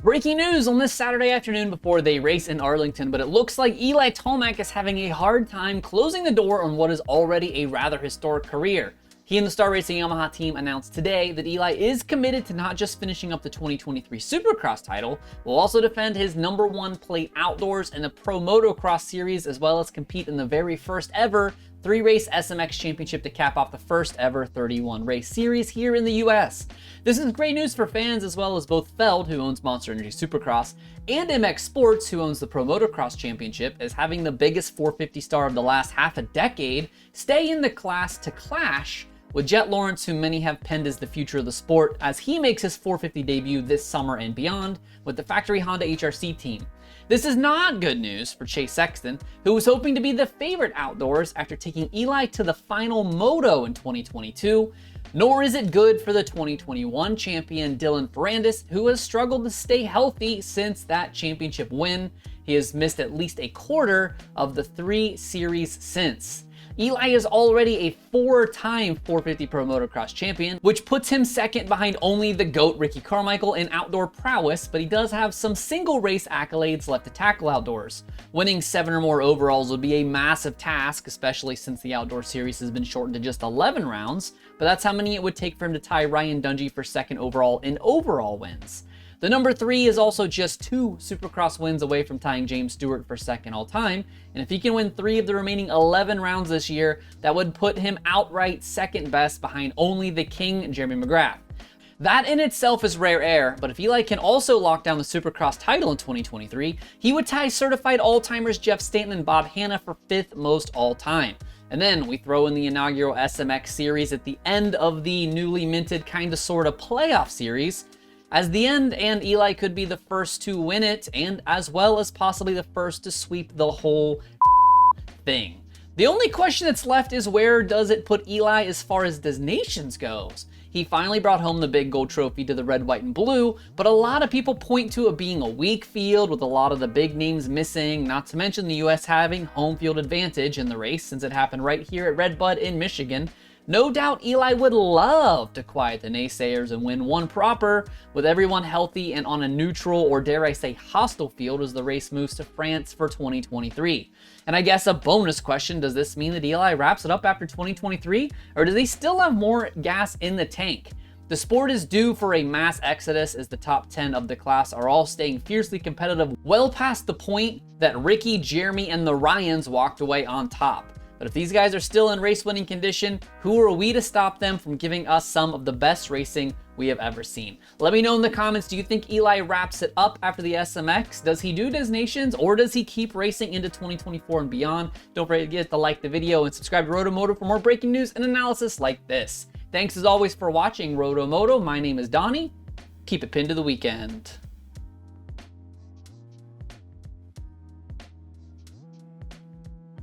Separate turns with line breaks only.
Breaking news on this Saturday afternoon before they race in Arlington, but it looks like Eli Tomac is having a hard time closing the door on what is already a rather historic career. He and the Star Racing Yamaha team announced today that Eli is committed to not just finishing up the 2023 Supercross title, will also defend his #1 plate outdoors in the Pro Motocross Series, as well as compete in the very first ever 3-race SMX championship to cap off the first ever 31 race series here in the US. This is great news for fans as well as both Feld, who owns Monster Energy Supercross, and MX Sports, who owns the Pro Motocross Championship, as having the biggest 450 star of the last half a decade stay in the class to clash with Jet Lawrence, who many have penned as the future of the sport, as he makes his 450 debut this summer and beyond with the factory Honda HRC team. This is not good news for Chase Sexton, who was hoping to be the favorite outdoors after taking Eli to the final moto in 2022, nor is it good for the 2021 champion Dylan Ferrandis, who has struggled to stay healthy since that championship win. He has missed at least a quarter of the 3 series since. Eli is already a 4-time 450 Pro Motocross champion, which puts him second behind only the GOAT Ricky Carmichael in outdoor prowess, but he does have some single race accolades left to tackle outdoors. Winning 7 or more overalls would be a massive task, especially since the outdoor series has been shortened to just 11 rounds, but that's how many it would take for him to tie Ryan Dungey for second overall in overall wins. The #3 is also just 2 Supercross wins away from tying James Stewart for second all time, and if he can win 3 of the remaining 11 rounds this year, that would put him outright second best behind only the King, Jeremy McGrath. That in itself is rare air, but if Eli can also lock down the Supercross title in 2023, he would tie certified all-timers Jeff Stanton and Bob Hanna for 5th most all-time. And then we throw in the inaugural SMX series at the end of the newly minted kinda sorta playoff series as the end, and Eli could be the first to win it, and as well as possibly the first to sweep the whole thing. The only question that's left is, where does it put Eli as far as Nations goes? He finally brought home the big gold trophy to the red, white, and blue, but a lot of people point to it being a weak field with a lot of the big names missing, not to mention the US having home field advantage in the race since it happened right here at Red Bud in Michigan. No doubt Eli would love to quiet the naysayers and win one proper, with everyone healthy and on a neutral, or dare I say hostile field, as the race moves to France for 2023. And I guess a bonus question, does this mean that Eli wraps it up after 2023, or does he still have more gas in the tank? The sport is due for a mass exodus, as the top 10 of the class are all staying fiercely competitive, well past the point that Ricky, Jeremy, and the Ryans walked away on top. But if these guys are still in race-winning condition, who are we to stop them from giving us some of the best racing we have ever seen? Let me know in the comments, do you think Eli wraps it up after the SMX? Does he do Nations, or does he keep racing into 2024 and beyond? Don't forget to like the video and subscribe to RotoMoto for more breaking news and analysis like this. Thanks as always for watching RotoMoto. My name is Donnie. Keep it pinned to the weekend.